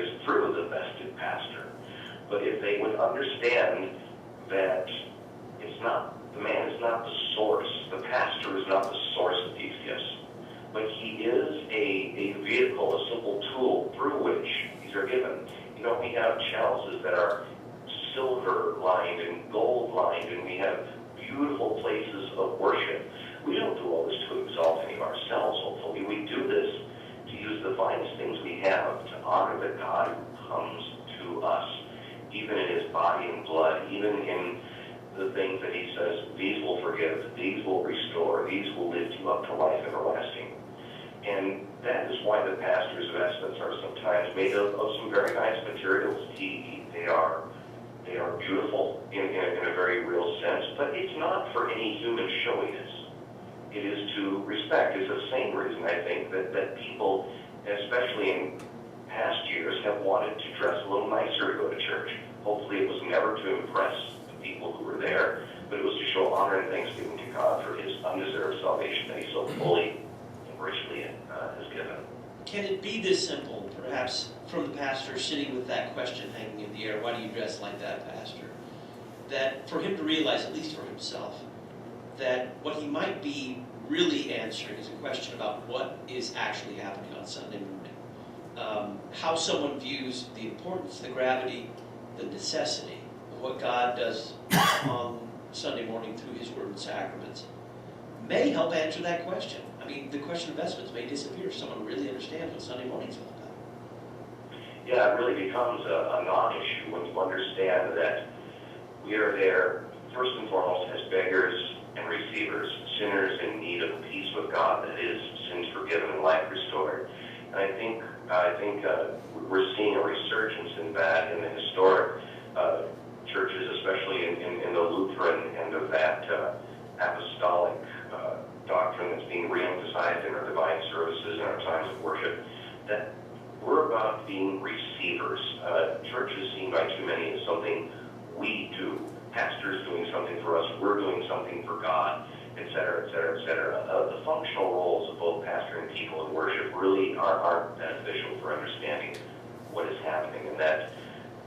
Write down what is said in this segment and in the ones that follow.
is through the vested pastor. But if they would understand that the man is not the source, the pastor is not the source of these gifts, but he is a vehicle, a simple tool through which these are given. You know, we have chalices that are silver-lined and gold-lined, and we have beautiful places of worship. We don't do all this to exalt any of ourselves, hopefully. We do this to use the finest things we have to honor the God who comes to us, even in his body and blood, even in the things that he says, these will forgive, these will restore, these will lift you up to life everlasting. And that is why the pastor's vestments are sometimes made of some very nice materials. They are beautiful in a very real sense, but it's not for any human showiness. It is to respect. It's the same reason, I think, that people, especially in past years, have wanted to dress a little nicer to go to church. Hopefully it was never to impress the people who were there, but it was to show honor and thanksgiving to God for his undeserved salvation that he so fully and richly has given. Can it be this simple, perhaps, from the pastor sitting with that question hanging in the air, why do you dress like that, pastor? That for him to realize, at least for himself, that what he might be really answering is a question about what is actually happening on Sunday morning. How someone views the importance, the gravity, the necessity of what God does on Sunday morning through his word and sacraments may help answer that question. I mean, the question of vestments may disappear if someone really understands what Sunday morning is all about. Yeah, it really becomes a non-issue when you understand that we are there, first and foremost, as beggars and receivers, sinners in need of peace with God, that is, sins forgiven and life restored. And I think we're seeing a resurgence in that in the historic churches, especially in the Lutheran end of that apostolic doctrine that's being re-emphasized in our divine services and our times of worship, that we're about being receivers. Church is seen by too many as something we do. Pastors doing something for us, we're doing something for God, etc., etc., etc. The functional roles of both pastor and people in worship really aren't beneficial for understanding what is happening, and that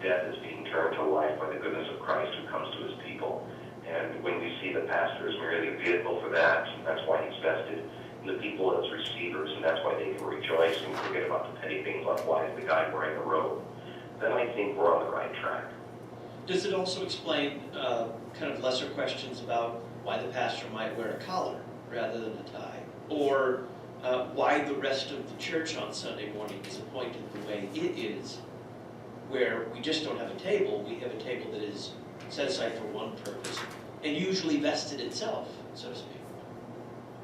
death is being turned to life by the goodness of Christ who comes to his people. And when we see the pastor as merely a vehicle for that, that's why he's vested in the people as receivers, and that's why they can rejoice and forget about the petty things like why is the guy wearing a robe, then I think we're on the right track. Does it also explain kind of lesser questions about why the pastor might wear a collar rather than a tie? Or why the rest of the church on Sunday morning is appointed the way it is, where we just don't have a table, we have a table that is set aside for one purpose, and usually vested itself, so to speak.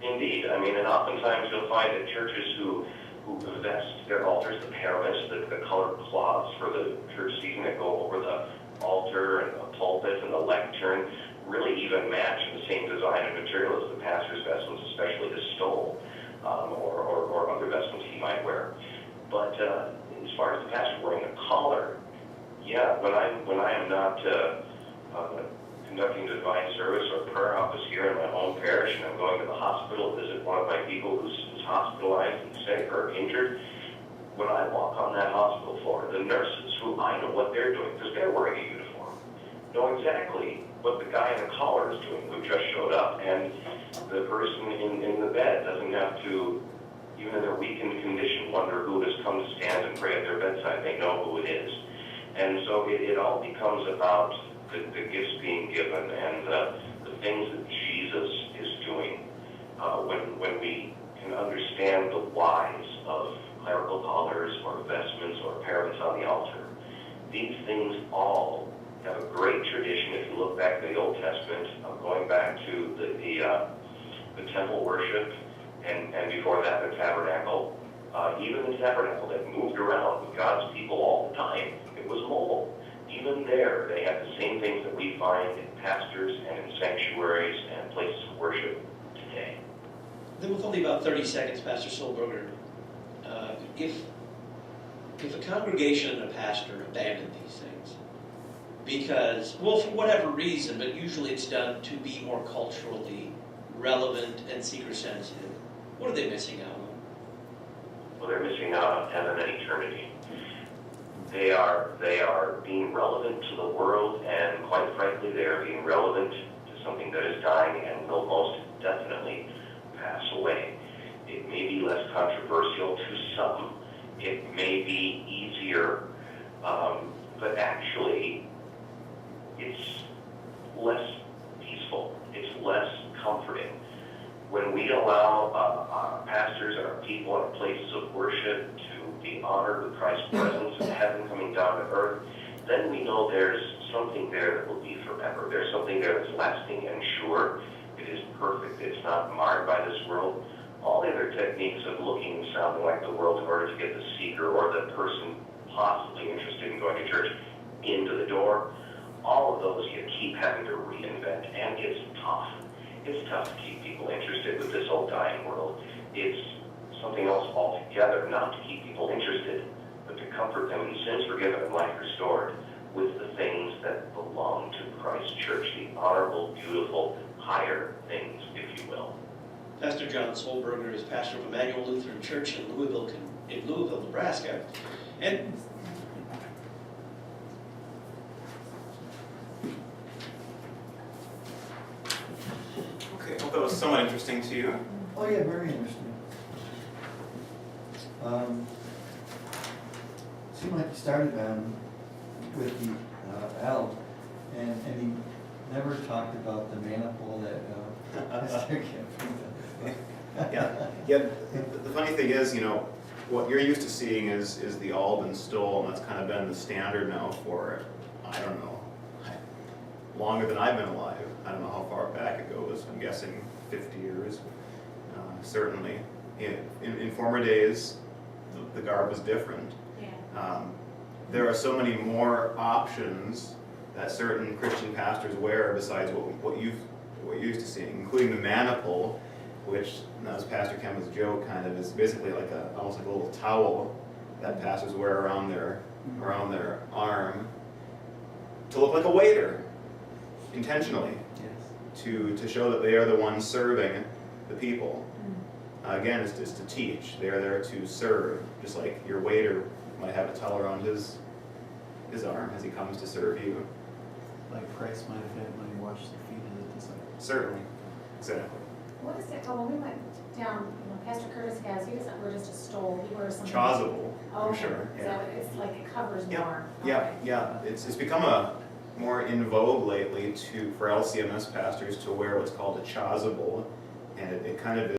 Indeed. I mean, and oftentimes you'll find that churches who vest their altars, the paraments, the colored cloths for the church season that go over the altar and the pulpit and the lectern, really even match in the same design and material as the pastor's vestments, especially the stole or other vestments he might wear. But as far as the pastor wearing a collar, yeah, when I am not conducting the divine service or prayer office here in my home parish, and I'm going to the hospital to visit one of my people who's hospitalized and sick or injured, when I walk on that hospital floor, the nurses, who I know what they're doing, because they're wearing a uniform, know exactly what the guy in the collar is doing who just showed up, and the person in the bed doesn't have to, even in their weakened condition, wonder who has come to stand and pray at their bedside. They know who it is. And so it all becomes about the gifts being given and the things that Jesus is doing. When we can understand the whys of clerical collars or vestments or paraments on the altar, these things all have a great tradition. If you look back to the Old Testament, going back to the temple worship, and before that the tabernacle, even the tabernacle that moved around with God's people all the time, it was mobile. Even there, they have the same things that we find in pastors and in sanctuaries and places of worship today. Then with only about 30 seconds, Pastor Solberger, if a congregation and a pastor abandon these things because, well, for whatever reason, but usually it's done to be more culturally relevant and seeker-sensitive, what are they missing out on? Well, they're missing out on heaven and eternity. They are being relevant to the world, and quite frankly, they are being relevant to something that is dying and will most definitely pass away. It may be less controversial to some. It may be easier, but actually, it's less peaceful. It's less comforting. When we allow our pastors and our people and our places of worship to be honored with Christ's presence and heaven coming down to earth, then we know there's something there that will be forever. There's something there that's lasting and sure. It is perfect. It's not marred by this world. All the other techniques of looking and sounding like the world in order to get the seeker or the person possibly interested in going to church into the door, all of those you keep having to reinvent, and it's tough. It's tough to keep people interested with this old dying world. It's something else altogether, not to keep people interested, but to comfort them in sins forgiven and life restored with the things that belong to Christ's church, the honorable, beautiful, higher things, if you will. Pastor John Solberger is pastor of Emmanuel Lutheran Church in Louisville, Nebraska. And okay, I hope that was somewhat interesting to you. Oh yeah, very interesting. Seemed like he started with the L, and he never talked about the maniple that Pastor kept bringing up. Yeah. The funny thing is, you know, what you're used to seeing is the alb and stole, and that's kind of been the standard now for, I don't know, longer than I've been alive. I don't know how far back it goes. I'm guessing 50 years. Certainly, in former days, the garb was different. Yeah. There are so many more options that certain Christian pastors wear besides what you're used to seeing, including the maniple, which, as Pastor Kem's joke kind of, is basically like almost like a little towel that pastors wear around their arm to look like a waiter, intentionally, Yes. to show that they are the ones serving the people. Again, it's to teach. They are there to serve, just like your waiter might have a towel around his arm as he comes to serve you. Like Christ might have had when he washed the feet of the disciples. Certainly, exactly. What is it called? When we went down, Pastor Curtis has, he doesn't wear just a stole, he wears something. Chasuble, Oh, I'm okay. sure. So Yeah. it's like it covers Yeah. more. Yeah, Okay. yeah. It's become more in vogue lately for LCMS pastors to wear what's called a chasuble, and it kind of